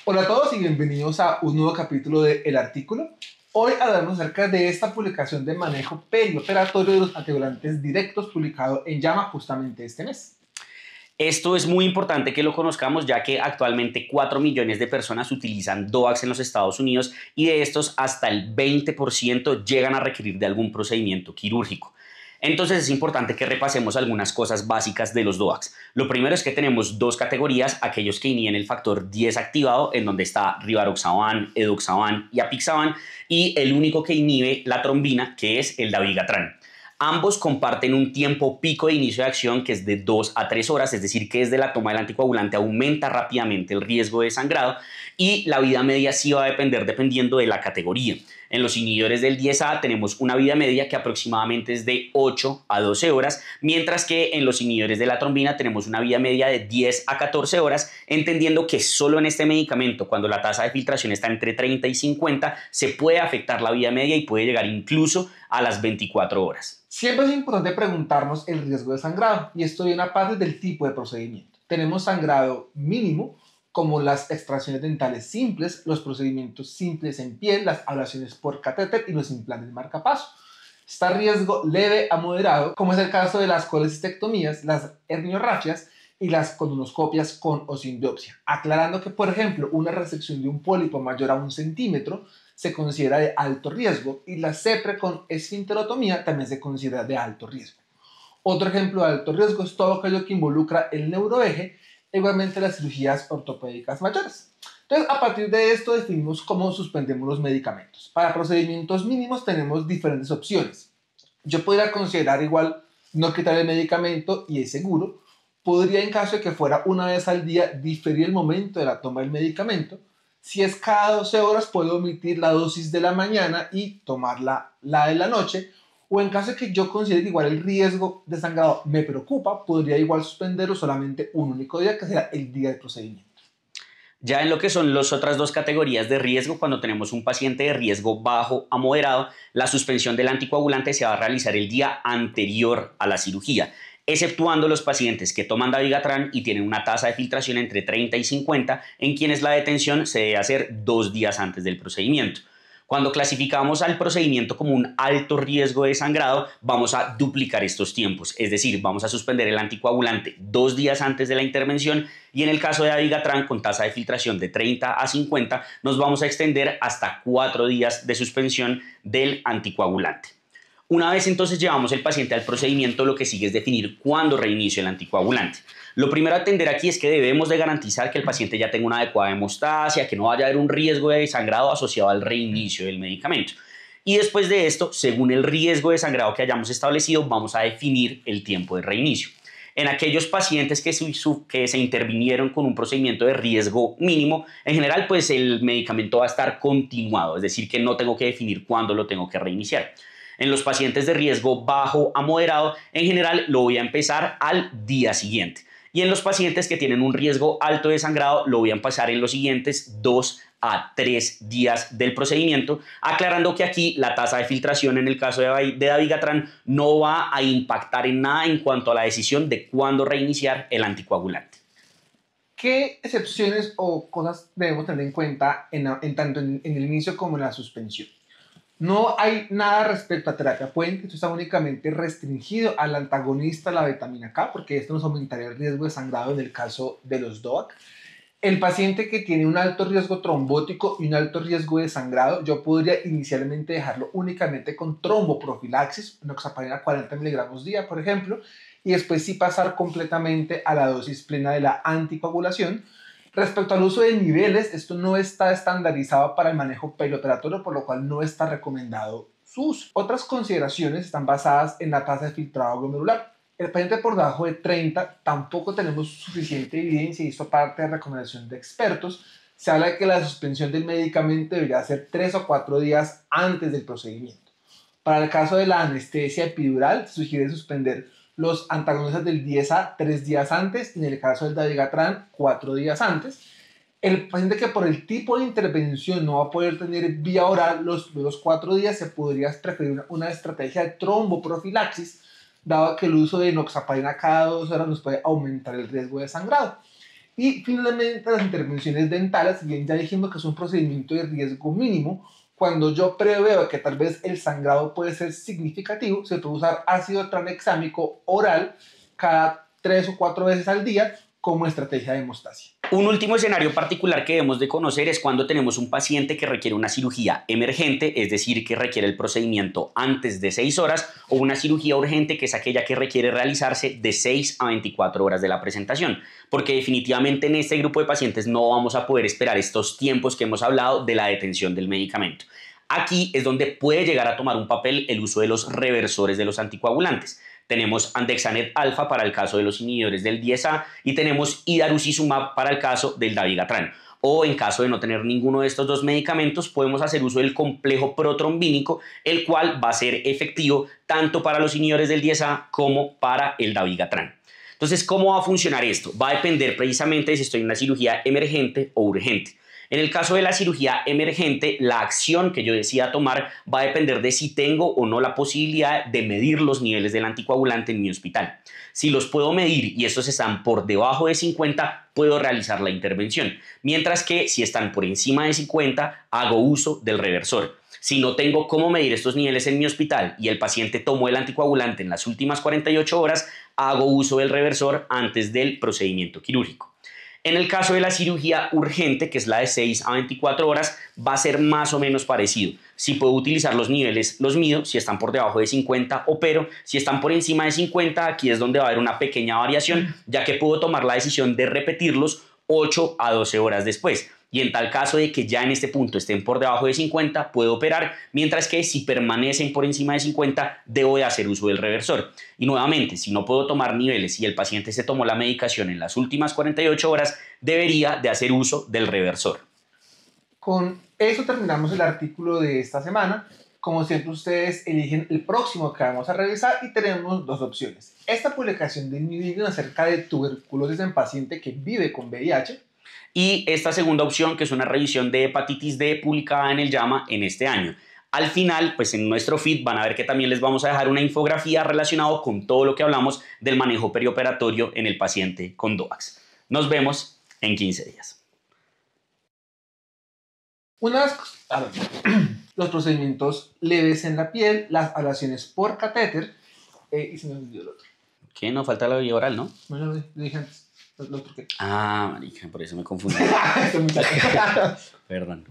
Hola a todos y bienvenidos a un nuevo capítulo de El Artículo. Hoy hablaremos acerca de esta publicación de manejo perioperatorio de los anticoagulantes directos publicado en JAMA justamente este mes. Esto es muy importante que lo conozcamos, ya que actualmente 4 millones de personas utilizan DOACs en los Estados Unidos y de estos hasta el 20% llegan a requerir de algún procedimiento quirúrgico. Entonces es importante que repasemos algunas cosas básicas de los DOACs. Lo primero es que tenemos dos categorías, aquellos que inhiben el factor 10 activado, en donde está rivaroxaban, edoxaban y apixaban, y el único que inhibe la trombina, que es el dabigatran. Ambos comparten un tiempo pico de inicio de acción que es de 2 a 3 horas, es decir, que desde la toma del anticoagulante aumenta rápidamente el riesgo de sangrado y la vida media sí va a depender dependiendo de la categoría. En los inhibidores del 10A tenemos una vida media que aproximadamente es de 8 a 12 horas, mientras que en los inhibidores de la trombina tenemos una vida media de 10 a 14 horas, entendiendo que solo en este medicamento, cuando la tasa de filtración está entre 30 y 50, se puede afectar la vida media y puede llegar incluso a las 24 horas. Siempre es importante preguntarnos el riesgo de sangrado, y esto viene aparte del tipo de procedimiento. Tenemos sangrado mínimo, como las extracciones dentales simples, los procedimientos simples en piel, las ablaciones por catéter y los implantes marcapaso. Está riesgo leve a moderado, como es el caso de las colecistectomías, las herniorragias y las colonoscopias con o sin biopsia. Aclarando que, por ejemplo, una resección de un pólipo mayor a 1 centímetro se considera de alto riesgo y la CEPRE con esfinterotomía también se considera de alto riesgo. Otro ejemplo de alto riesgo es todo aquello que involucra el neuroeje, igualmente las cirugías ortopédicas mayores. Entonces, a partir de esto definimos cómo suspendemos los medicamentos. Para procedimientos mínimos tenemos diferentes opciones. Yo podría considerar igual no quitar el medicamento y es seguro. Podría, en caso de que fuera una vez al día, diferir el momento de la toma del medicamento. Si es cada 12 horas, puedo omitir la dosis de la mañana y tomar la de la noche. O en caso de que yo considere que igual el riesgo de sangrado me preocupa, podría igual suspenderlo solamente un único día, que será el día del procedimiento. Ya en lo que son las otras dos categorías de riesgo, cuando tenemos un paciente de riesgo bajo a moderado, la suspensión del anticoagulante se va a realizar el día anterior a la cirugía, exceptuando los pacientes que toman dabigatran y tienen una tasa de filtración entre 30 y 50, en quienes la detención se debe hacer 2 días antes del procedimiento. Cuando clasificamos al procedimiento como un alto riesgo de sangrado, vamos a duplicar estos tiempos, es decir, vamos a suspender el anticoagulante 2 días antes de la intervención y en el caso de dabigatran con tasa de filtración de 30 a 50 nos vamos a extender hasta 4 días de suspensión del anticoagulante. Una vez entonces llevamos el paciente al procedimiento, lo que sigue es definir cuándo reinicio el anticoagulante. Lo primero a atender aquí es que debemos de garantizar que el paciente ya tenga una adecuada hemostasia, que no vaya a haber un riesgo de sangrado asociado al reinicio del medicamento. Y después de esto, según el riesgo de sangrado que hayamos establecido, vamos a definir el tiempo de reinicio. En aquellos pacientes que se intervinieron con un procedimiento de riesgo mínimo, en general pues el medicamento va a estar continuado, es decir, que no tengo que definir cuándo lo tengo que reiniciar. En los pacientes de riesgo bajo a moderado, en general lo voy a empezar al día siguiente. Y en los pacientes que tienen un riesgo alto de sangrado, lo voy a empezar en los siguientes 2 a 3 días del procedimiento, aclarando que aquí la tasa de filtración en el caso de dabigatran no va a impactar en nada en cuanto a la decisión de cuándo reiniciar el anticoagulante. ¿Qué excepciones o cosas debemos tener en cuenta tanto en el inicio como en la suspensión? No hay nada respecto a terapia puente, esto está únicamente restringido al antagonista de la vitamina K, porque esto nos aumentaría el riesgo de sangrado en el caso de los DOAC. El paciente que tiene un alto riesgo trombótico y un alto riesgo de sangrado, yo podría inicialmente dejarlo únicamente con tromboprofilaxis, enoxaparina 40 miligramos día, por ejemplo, y después sí pasar completamente a la dosis plena de la anticoagulación. Respecto al uso de niveles, esto no está estandarizado para el manejo perioperatorio, por lo cual no está recomendado su uso. Otras consideraciones están basadas en la tasa de filtrado glomerular. El paciente por debajo de 30 tampoco tenemos suficiente evidencia y esto parte de recomendación de expertos. Se habla de que la suspensión del medicamento debería ser 3 o 4 días antes del procedimiento. Para el caso de la anestesia epidural, se sugiere suspender los antagonistas del 10A 3 días antes y en el caso del dabigatran 4 días antes. El paciente que por el tipo de intervención no va a poder tener vía oral los 4 días, se podría preferir una estrategia de tromboprofilaxis, dado que el uso de enoxaparina cada 2 horas nos puede aumentar el riesgo de sangrado. Y finalmente las intervenciones dentales, si bien ya dijimos que es un procedimiento de riesgo mínimo, cuando yo preveo que tal vez el sangrado puede ser significativo, se puede usar ácido tranexámico oral cada 3 o 4 veces al día como estrategia de hemostasia. Un último escenario particular que debemos de conocer es cuando tenemos un paciente que requiere una cirugía emergente, es decir, que requiere el procedimiento antes de 6 horas, o una cirugía urgente, que es aquella que requiere realizarse de 6 a 24 horas de la presentación, porque definitivamente en este grupo de pacientes no vamos a poder esperar estos tiempos que hemos hablado de la detención del medicamento. Aquí es donde puede llegar a tomar un papel el uso de los reversores de los anticoagulantes. Tenemos Andexanet alfa para el caso de los inhibidores del 10A y tenemos Idarucizumab para el caso del Dabigatran. O en caso de no tener ninguno de estos dos medicamentos, podemos hacer uso del complejo protrombínico, el cual va a ser efectivo tanto para los inhibidores del 10A como para el Dabigatran. Entonces, ¿cómo va a funcionar esto? Va a depender precisamente de si estoy en una cirugía emergente o urgente. En el caso de la cirugía emergente, la acción que yo decida tomar va a depender de si tengo o no la posibilidad de medir los niveles del anticoagulante en mi hospital. Si los puedo medir y estos están por debajo de 50, puedo realizar la intervención. Mientras que si están por encima de 50, hago uso del reversor. Si no tengo cómo medir estos niveles en mi hospital y el paciente tomó el anticoagulante en las últimas 48 horas, hago uso del reversor antes del procedimiento quirúrgico. En el caso de la cirugía urgente, que es la de 6 a 24 horas, va a ser más o menos parecido. Si puedo utilizar los niveles, los mido, si están por debajo de 50 opero, si están por encima de 50, aquí es donde va a haber una pequeña variación, ya que puedo tomar la decisión de repetirlos 8 a 12 horas después. Y en tal caso de que ya en este punto estén por debajo de 50, puedo operar, mientras que si permanecen por encima de 50, debo de hacer uso del reversor. Y nuevamente, si no puedo tomar niveles y el paciente se tomó la medicación en las últimas 48 horas, debería de hacer uso del reversor. Con eso terminamos el artículo de esta semana. Como siempre, ustedes eligen el próximo que vamos a revisar y tenemos dos opciones. Esta publicación de New England acerca de tuberculosis en paciente que vive con VIH. Y esta segunda opción, que es una revisión de hepatitis D publicada en el JAMA en este año. Al final, pues en nuestro feed van a ver que también les vamos a dejar una infografía relacionada con todo lo que hablamos del manejo perioperatorio en el paciente con DOACs. Nos vemos en 15 días. Los procedimientos leves en la piel, las ablaciones por catéter y se me olvidó el otro. ¿Qué? No falta la vía oral, ¿no? No, yo lo dije antes. Ah, marica, por eso me confundí. Perdón.